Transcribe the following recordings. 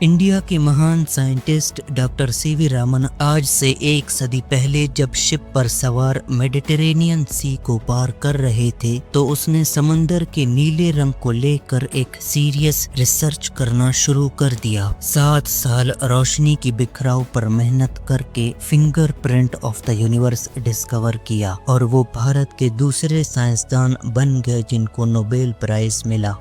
India के महान scientist doctor CV Raman आज से एक सदी पहले जब शिप पर सवार मेडिटेरेनियन सी को पार कर रहे थे तो उसने समंदर के नीले रंग को लेकर एक सीरियस रिसर्च करना शुरू कर दिया। 7 साल रोशनी की बिखराव पर मेहनत करके fingerprint of the universe discover किया और वो भारत के दूसरे साइंसदान बन गए जिनको नोबेल प्राइज मिला।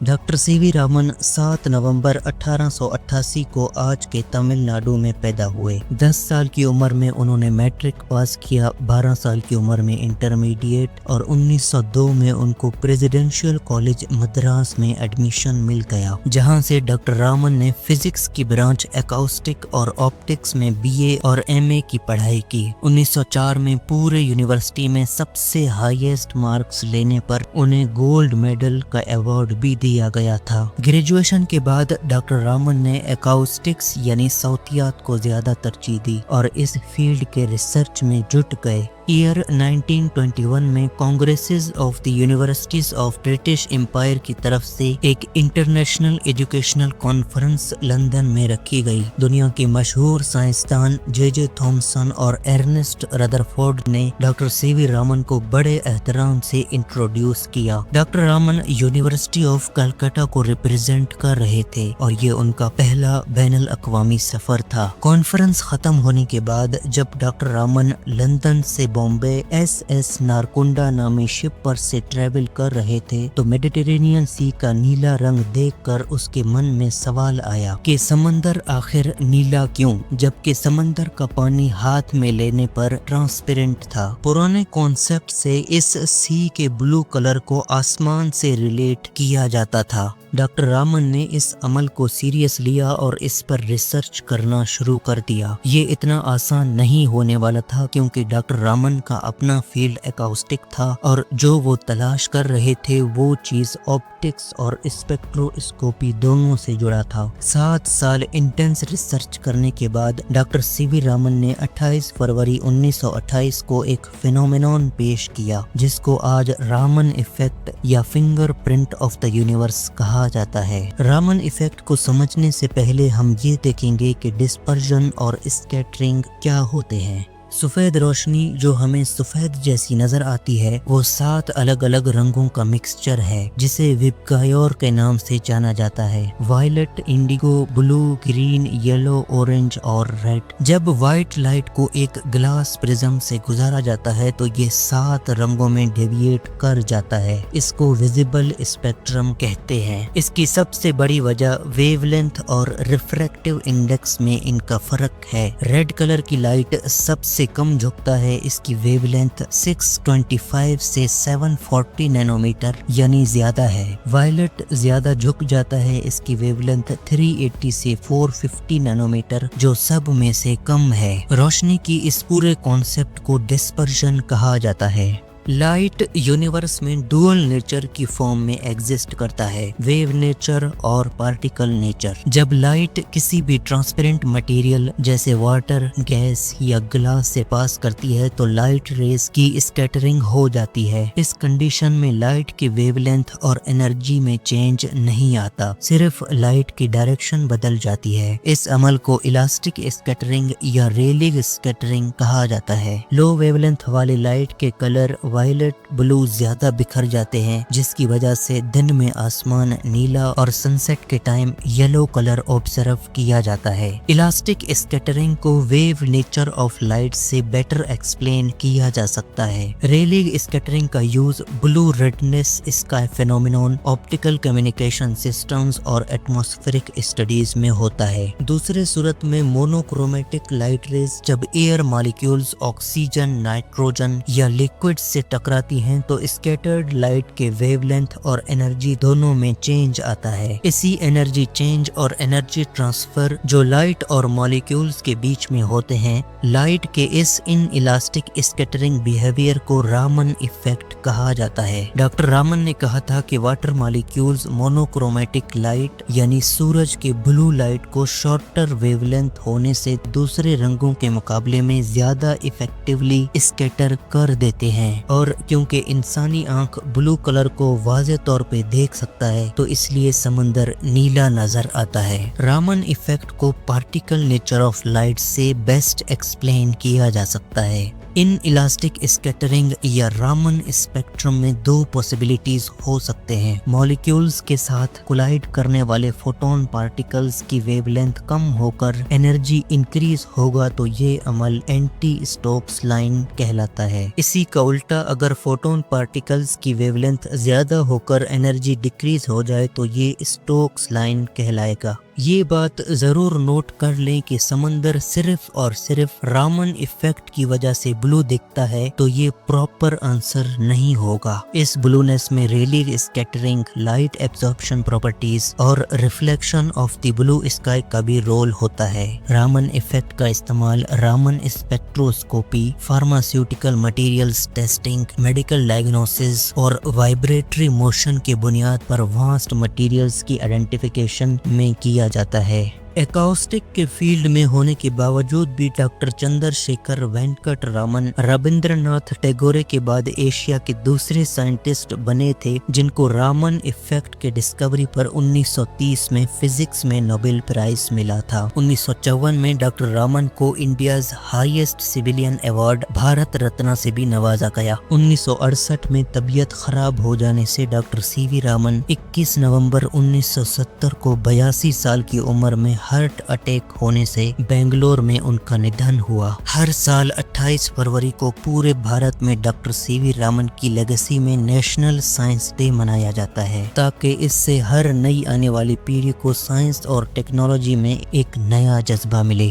डॉक्टर सीवी रामन 7 नवंबर 1888 को आज के तमिलनाडु में पैदा हुए। 10 साल की उम्र में उन्होंने मैट्रिक पास किया, 12 साल की उम्र में इंटरमीडिएट और 1902 में उनको प्रेसिडेंशियल कॉलेज मद्रास में एडमिशन मिल गया, जहां से डॉक्टर रामन ने फिजिक्स की ब्रांच एकॉस्टिक और ऑप्टिक्स में बीए और एमए की पढ़ाई की। 1904 में पूरे यूनिवर्सिटी में सबसे हाईएस्ट मार्क्स लेने पर उन्हें गोल्ड मेडल का अवार्ड भी दिया गया था। ग्रेजुएशन के बाद डॉक्टर रामन ने एकॉस्टिक्स यानी साउथियात को ज्यादा तरजीह दी और इस फील्ड के रिसर्च में जुट गए। ईयर 1921 में congresses of the universities of British Empire की तरफ से एक इंटरनेशनल एजुकेशनल कॉन्फ्रेंस लंदन में रखी गई। दुनिया के मशहूर साइंसदान जे थॉमसन और एर्नेस्ट रदरफोर्ड ने डॉक्टर सीवी रामन को बड़े एहतराम से इंट्रोड्यूस किया। Doctor Raman university of Calcutta को रिप्रेजेंट कर रहे थे और ये उनका पहला बैनुल अक़वामी सफर था। कॉन्फ्रेंस खत्म होने के बाद जब डॉक्टर रामन लंदन से बॉम्बे एसएस नारकुंडा नामी शिप पर से ट्रेवल कर रहे थे तो मेडिटेरेनियन सी का नीला रंग देखकर उसके मन में सवाल आया कि समंदर आखिर नीला क्यों, जबकि समंदर का पानी हाथ में लेने पर ट्रांसपेरेंट था। पुराने कॉन्सेप्ट से इस सी के ब्लू कलर को आसमान से रिलेट किया जाता था। डॉक्टर रामन ने इस अमल को सीरियस लिया और इस पर रिसर्च करना शुरू कर दिया। ये इतना आसान नहीं होने वाला था क्योंकि डॉक्टर रामन का अपना फील्ड एकॉस्टिक था और जो वो तलाश कर रहे थे वो चीज ऑप्टिक्स और स्पेक्ट्रोस्कोपी दोनों से जुड़ा था। 7 साल इंटेंस रिसर्च करने के बाद डॉक्टर सीवी रामन ने 28 फरवरी 1928 को एक फिनोमेनॉन पेश किया जिसको आज रामन इफेक्ट या फिंगरप्रिंट ऑफ द यूनिवर्स कहा जाता है। रामन इफेक्ट को समझने से पहले हम ये देखेंगे कि डिस्पर्जन और स्कैटरिंग क्या होते हैं। सफेद रोशनी जो हमें सफेद जैसी नजर आती है वो 7 अलग अलग रंगों का मिक्सचर है जिसे विबगायोर के नाम से जाना जाता है। Violet, indigo, blue, green, yellow, orange और रेड। जब व्हाइट लाइट को एक ग्लास प्रिज्म से गुजारा जाता है तो ये 7 रंगों में डेविएट कर जाता है। इसको विजिबल स्पेक्ट्रम कहते हैं। इसकी सबसे बड़ी वजह वेवलेंथ और रिफ्रैक्टिव इंडेक्स में इनका फर्क है। रेड कलर की लाइट सबसे कम झुकता है, इसकी वेवलेंथ 625 से 740 नैनोमीटर यानी ज्यादा है। वायलेट ज्यादा झुक जाता है, इसकी वेवलेंथ 380 से 450 नैनोमीटर जो सब में से कम है। रोशनी की इस पूरे कॉन्सेप्ट को डिस्पर्जन कहा जाता है। लाइट यूनिवर्स में डुअल नेचर की फॉर्म में एग्जिस्ट करता है, वेव नेचर और पार्टिकल नेचर। जब लाइट किसी भी ट्रांसपेरेंट मटेरियल जैसे वाटर, गैस या ग्लास से पास करती है तो लाइट रेज की स्कैटरिंग हो जाती है। इस कंडीशन में लाइट की वेवलेंथ और एनर्जी में चेंज नहीं आता, सिर्फ लाइट की डायरेक्शन बदल जाती है। इस अमल को इलास्टिक स्कैटरिंग या रेलिंग स्कैटरिंग कहा जाता है। लो वेवलेंथ वाले लाइट के कलर वायलेट, ब्लू ज्यादा बिखर जाते हैं जिसकी वजह से दिन में आसमान नीला और सनसेट के टाइम येलो कलर ऑब्जर्व किया जाता है। इलास्टिक स्कैटरिंग को वेव नेचर ऑफ लाइट से बेटर एक्सप्लेन किया जा सकता है। रेलिंग स्कैटरिंग का use blue redness sky phenomenon, optical communication systems और एटमॉस्फेरिक स्टडीज में होता है। दूसरे सूरत में मोनोक्रोमेटिक लाइट रेज जब एयर मॉलिक्यूल्स ऑक्सीजन, नाइट्रोजन या लिक्विड से टकराती हैं तो स्कैटर्ड लाइट के वेवलेंथ और एनर्जी दोनों में चेंज आता है। इसी एनर्जी चेंज और एनर्जी ट्रांसफर जो लाइट और मॉलिक्यूल्स के बीच में होते हैं, लाइट के इस इन इलास्टिक स्कैटरिंग बिहेवियर को रामन इफेक्ट कहा जाता है। डॉक्टर रामन ने कहा था कि वाटर मॉलिक्यूल्स मोनोक्रोमेटिक लाइट यानी सूरज के ब्लू लाइट को शॉर्टर वेवलेंथ होने से दूसरे रंगों के मुकाबले में ज्यादा इफेक्टिवली स्कैटर कर देते हैं। اور کیونکہ انسانی آنکھ بلو کلر کو واضح طور پہ دیکھ سکتا ہے تو اس لیے سمندر نیلا نظر آتا ہے۔ رامن ایفیکٹ کو پارٹیکل نیچر آف لائٹ سے بیسٹ ایکسپلین کیا جا سکتا ہے۔ ان الاسٹک اسکیٹرنگ یا رامن اسپیکٹرم میں دو پاسبلٹیز ہو سکتے ہیں۔ مالیکیولز کے ساتھ کولائڈ کرنے والے فوٹون پارٹیکلز کی ویو لینتھ کم ہو کر انرجی انکریز ہوگا تو یہ عمل اینٹی اسٹوکس لائن کہلاتا ہے۔ اسی کا الٹا اگر فوٹون پارٹیکلز کی ویو لینتھ زیادہ ہو کر انرجی ڈکریز ہو جائے تو یہ اسٹوکس لائن کہلائے گا۔ یہ بات ضرور نوٹ کر لیں کہ سمندر صرف اور صرف رامن ایفیکٹ کی وجہ سے بلو دکھتا ہے تو یہ پراپر آنسر نہیں ہوگا۔ اس بلونس میں Rayleigh scattering, light absorption properties اور reflection of the blue sky کا بھی رول ہوتا ہے۔ رامن ایفیکٹ کا استعمال Raman spectroscopy, pharmaceutical materials testing, medical diagnosis اور وائبریٹری موشن کی بنیاد پر واسٹ مٹیریلز کی آئیڈینٹیفیکیشن میں کیا جاتا ہے۔ ایکاؤسٹک کے فیلڈ میں ہونے کے باوجود بھی ڈاکٹر چندر شیکھر وینکٹ رامن رابندر ناتھ ٹیگور کے بعد ایشیا کے دوسرے سائنٹسٹ بنے تھے جن کو رامن ایفیکٹ کے ڈسکوری پر 1930 میں فزکس میں نوبل پرائز ملا تھا۔ 1954 میں ڈاکٹر رامن کو India's highest civilian award Bharat Ratna سے بھی نوازا گیا۔ 1968 میں طبیعت خراب ہو جانے سے ڈاکٹر سی وی رامن 21 نومبر 1970 کو 82 سال کی عمر میں ہارٹ اٹیک ہونے سے بنگلور میں ان کا ندھن ہوا۔ ہر سال 28 فروری کو پورے بھارت میں ڈاکٹر سی وی رامن کی لیگیسی میں نیشنل سائنس ڈے منایا جاتا ہے تاکہ اس سے ہر نئی آنے والی پیڑھی کو سائنس اور ٹیکنالوجی میں ایک نیا جذبہ ملے۔